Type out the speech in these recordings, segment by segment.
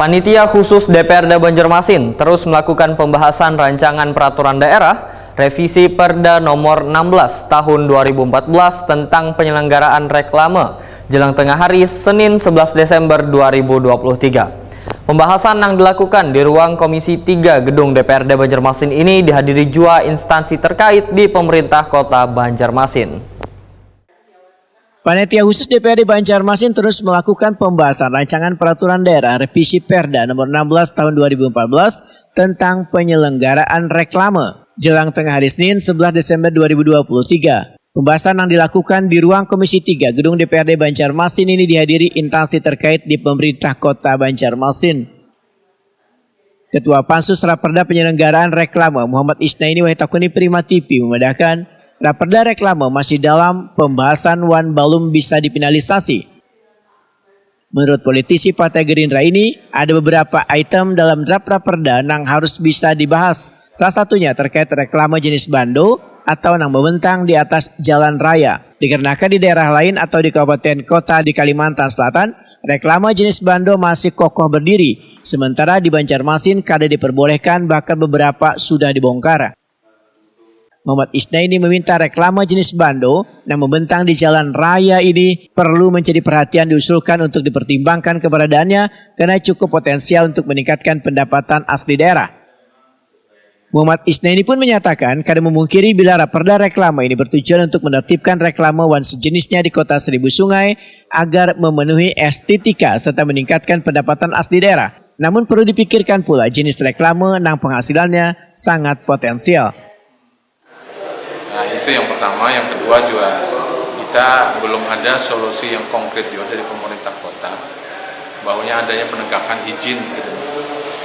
Panitia khusus DPRD Banjarmasin terus melakukan pembahasan rancangan peraturan daerah revisi Perda nomor 16 tahun 2014 tentang penyelenggaraan reklame jelang tengah hari Senin 11 Desember 2023. Pembahasan yang dilakukan di ruang Komisi 3 Gedung DPRD Banjarmasin ini dihadiri dua instansi terkait di pemerintah Kota Banjarmasin. Panitia khusus DPRD Banjarmasin terus melakukan pembahasan rancangan peraturan daerah revisi Perda nomor 16 tahun 2014 tentang penyelenggaraan reklame jelang tengah hari Senin 11 Desember 2023. Pembahasan yang dilakukan di ruang Komisi 3 Gedung DPRD Banjarmasin ini dihadiri instansi terkait di pemerintah Kota Banjarmasin. Ketua Pansus Raperda Penyelenggaraan Reklame Muhammad Isnaini Wahitakuni Prima TV membedakan Raperda reklame masih dalam pembahasan belum bisa difinalisasi. Menurut politisi Partai Gerindra ini, ada beberapa item dalam draft Raperda yang harus bisa dibahas. Salah satunya terkait reklame jenis bando atau yang membentang di atas jalan raya. Dikarenakan di daerah lain atau di kabupaten kota di Kalimantan Selatan, reklame jenis bando masih kokoh berdiri. Sementara di Banjarmasin kada diperbolehkan, bahkan beberapa sudah dibongkar. Muhammad Isnaini meminta reklame jenis bando yang membentang di jalan raya ini perlu menjadi perhatian diusulkan untuk dipertimbangkan keberadaannya karena cukup potensial untuk meningkatkan pendapatan asli daerah. Muhammad Isnaini pun menyatakan kada memungkiri bila Raperda reklame ini bertujuan untuk menertibkan reklame sejenisnya di kota Seribu Sungai agar memenuhi estetika serta meningkatkan pendapatan asli daerah. Namun perlu dipikirkan pula jenis reklame yang penghasilannya sangat potensial. Nah, itu yang pertama. Yang kedua juga kita belum ada solusi yang konkret juga dari pemerintah kota bahwanya adanya penegakan izin gitu.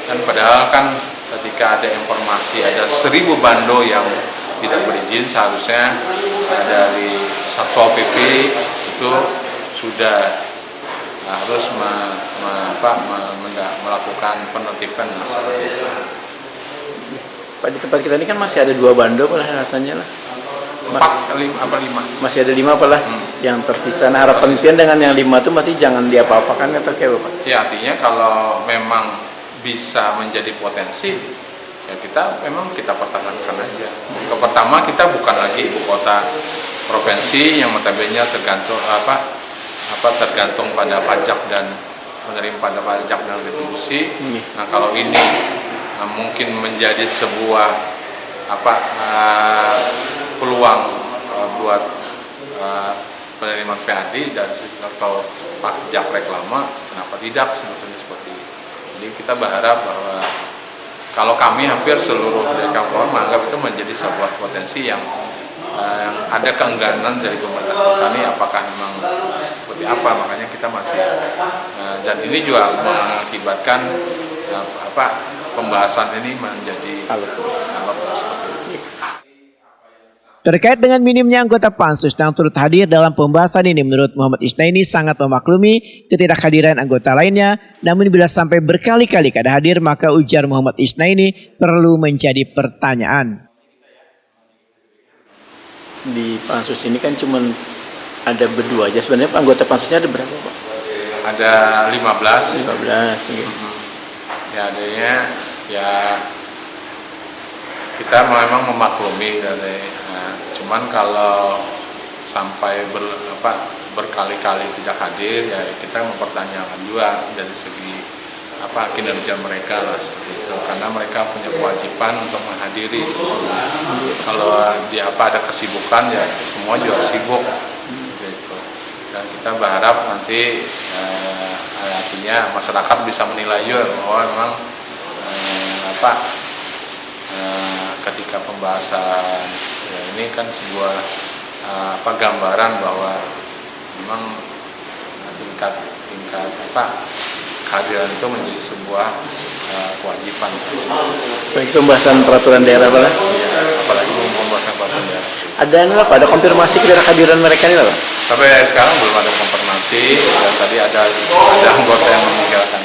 Dan padahal kan ketika ada informasi ada 1.000 bando yang tidak berizin, seharusnya dari Satpol PP itu sudah harus melakukan penertiban seperti itu. Pak, di tempat kita ini kan masih ada 2 bando lah rasanya lah. 4, 5. Masih ada 5 apalah yang tersisa. Nah, harapan kalian dengan yang 5 itu berarti jangan diapa-apakan atau kayak apa, Pak? Ya, artinya kalau memang bisa menjadi potensi, ya kita pertahankan aja. Pertama, kita bukan lagi ibu kota provinsi yang notabene tergantung tergantung pada pajak dan menerima pada pajak dan retribusi. Nah, kalau ini mungkin menjadi sebuah peluang buat penerimaan PAD dan atau pajak reklame, kenapa tidak sebetulnya seperti itu. Jadi kita berharap bahwa kalau kami hampir seluruh dari kawan menganggap itu menjadi sebuah potensi yang ada keengganan dari pemerintah kota ini, apakah memang seperti apa, makanya kita masih dan ini juga mengakibatkan pembahasan ini menjadi alot seperti itu. Terkait dengan minimnya anggota pansus yang turut hadir dalam pembahasan ini, menurut Muhammad Isnaini sangat memaklumi ketidakhadiran anggota lainnya, namun bila sampai berkali-kali kada hadir, maka ujar Muhammad Isnaini perlu menjadi pertanyaan. Di pansus ini kan cuma ada berdua aja, sebenarnya anggota pansusnya ada berapa, Pak? Ada 15. 15 gitu. Ya, adanya ya kita memang memaklumi cuman kalau sampai berkali-kali tidak hadir, ya kita mempertanyakan juga dari segi kinerja mereka lah seperti itu, karena mereka punya kewajiban untuk menghadiri sebetulnya. Kalau ada kesibukan, ya semua juga sibuk gitu. Dan kita berharap nanti artinya masyarakat bisa menilai juga bahwa memang ketika pembahasan ya ini kan sebuah gambaran bahwa memang tingkat kehadiran itu menjadi sebuah kewajiban. Baik, pembahasan peraturan daerah apa lah? Ya, apalagi pembahasan peraturan daerah. Ada konfirmasi kehadiran mereka ini lah, Pak? Sampai sekarang belum ada konfirmasi. Dan tadi ada anggota yang meninggalkan.